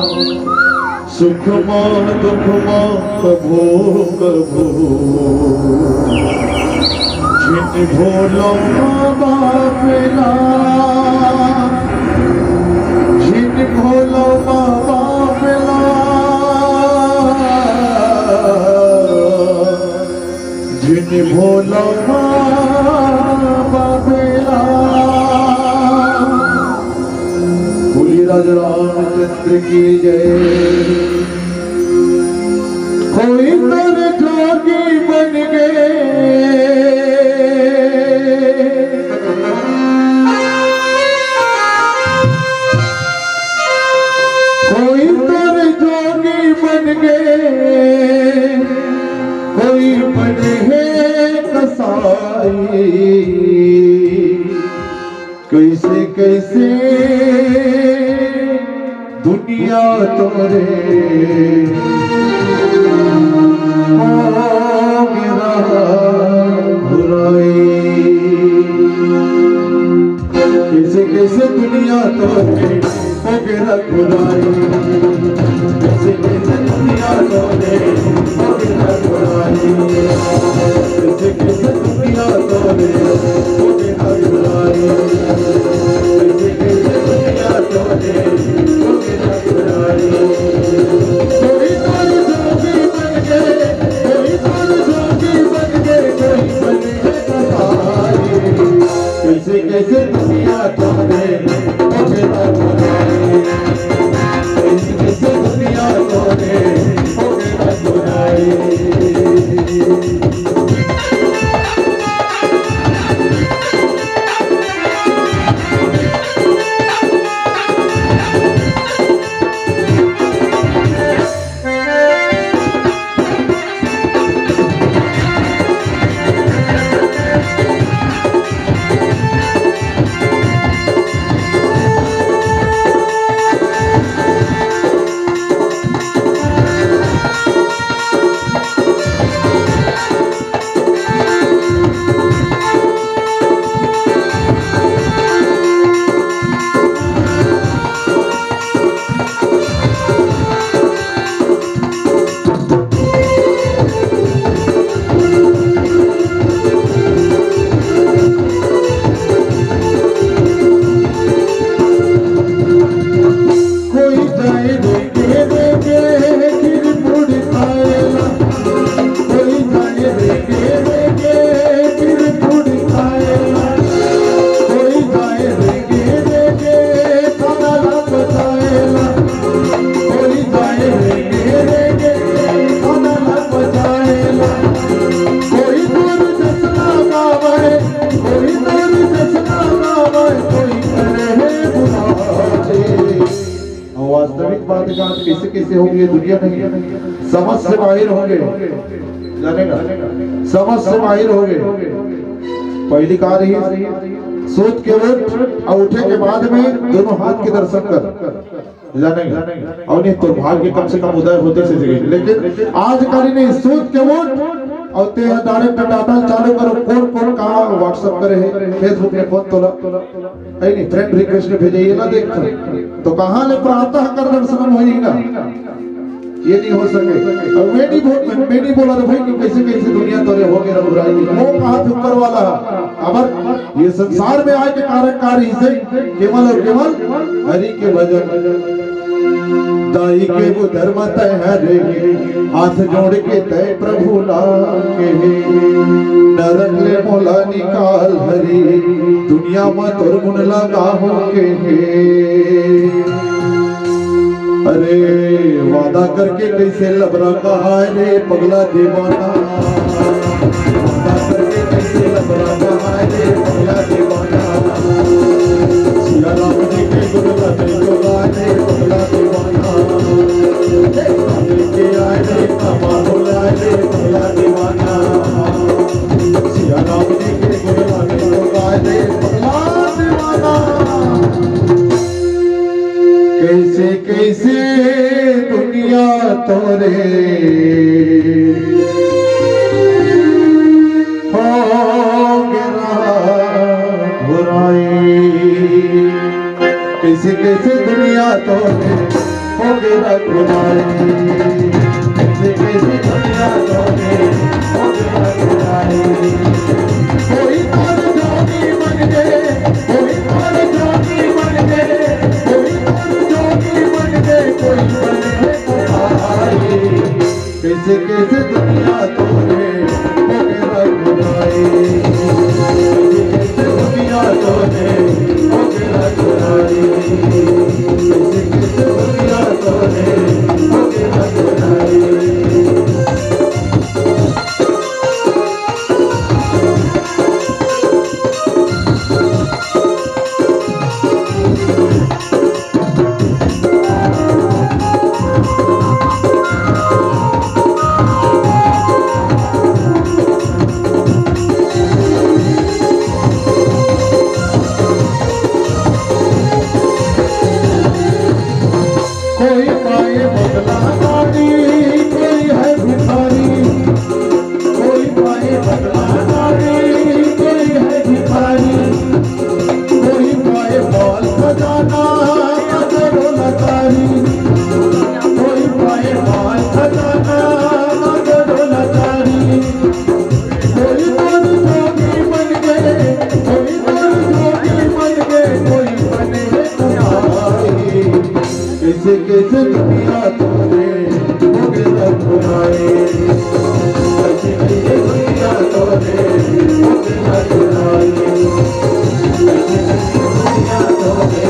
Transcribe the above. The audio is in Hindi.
सुख मां दुख मां कभो कभो जिन भोलो बाबेला जिन भोलो बाबेला जिन भोलो बाबेला बोलिए राजा रामचंद्र की जय। कोई तर जोगी बन गए कोई तर जोगी बन गए कोई बने हैं कसाई कैसे कैसे दुनिया तोरे कैसे कैसे दुनिया तोरे हो गिरा खुदाई कैसे कैसे दुनिया तोरे हो गिरा खुदाई कैसे कैसे दुनिया तोरे हो गिरा खुदाई कैसे कैसे दुनिया तोरे हो गिरा खुदाई। कोई तर जोगी बन गए कोई तर जोगी बन गए कोई बने कसाई कैसे कैसे दुनिया तोरे हो गिरा खुदाई कैसे कैसे दुनिया तोरे हो गिरा खुदाई। कैसे कैसे होंगे दुनिया नहीं समझ से बाहर होंगे जानेगा समझ से बाहर होंगे। पहली कार ही सोच के उठ और उठे के बाद में दोनों हाथ के दर्शन कर जानेगा और नहीं तो भाग्य कम से कम उदय होते से लेकिन आज कल नहीं सोच के उठ और ते डायरेक्ट डाटा चालू करो कौन कौन कहाँ व्हाट्सएप करे है फेसबुक में कौन तोला है नहीं फ्रेंड रिक्वेस्ट भेजिए ना देख तो कहाँ ले प्रातः कर दर्शन होएगा ये नहीं हो सके। और मैं नहीं बोला भाई कि कैसे कैसे दुनिया तोरे हो गए बुराई वो कहाँ ऊपर वाला अगर ये संसार में आए के कार्यकारी से केवल और केवल हरि के भजन दाई के वो धर्म तय हरे हाथ जोड़ के तय प्रभु लाके नरक ले मोला निकाल हरी दुनिया में तोर गुण लगा होके अरे वादा करके कैसे लबरा कहा रे पगला दीवाना वादा करके कैसे लबरा कहा रे पगला दीवाना सिया राम जी के गुण गाते जो गाने पगला दीवाना के आए रे कामा बोला रे पगला दीवाना सिया राम जी के गुण गाते जो गाने पगला दीवाना। कैसे कैसे दुनिया तोरे हो गिरा बुराई कैसे कैसे दुनिया तोरे हो के रखवारे कैसे कैसे दुनिया तोरे हो के रखवारे कोई और जोगी बन गए कोई और जोगी बन गए कोई और जोगी बन गए कोई बन गए तुम्हारे कैसे कैसे दुनिया तोरे हो के रखवारे कैसे कैसे दुनिया तोरे हो के रखवारे कैसे कैसे दुनिया तोरे हो के रखवारे कोई पाए बदला गाड़ी कोई है भिखारी कोई पाए बदला गाड़ी कोई है भिखारी कोई पाए बाल खजाना कदरो लकारी कोई पाए बाल खजाना कदरो लकारी कोई और जोगी बन गए कोई और जोगी बन गए कोई बने तुम्हारे कैसे कैसे दुनिया तोरे हो के रखवारे कैसे कैसे दुनिया तोरे हो के रखवारे कैसे कैसे दुनिया तोरे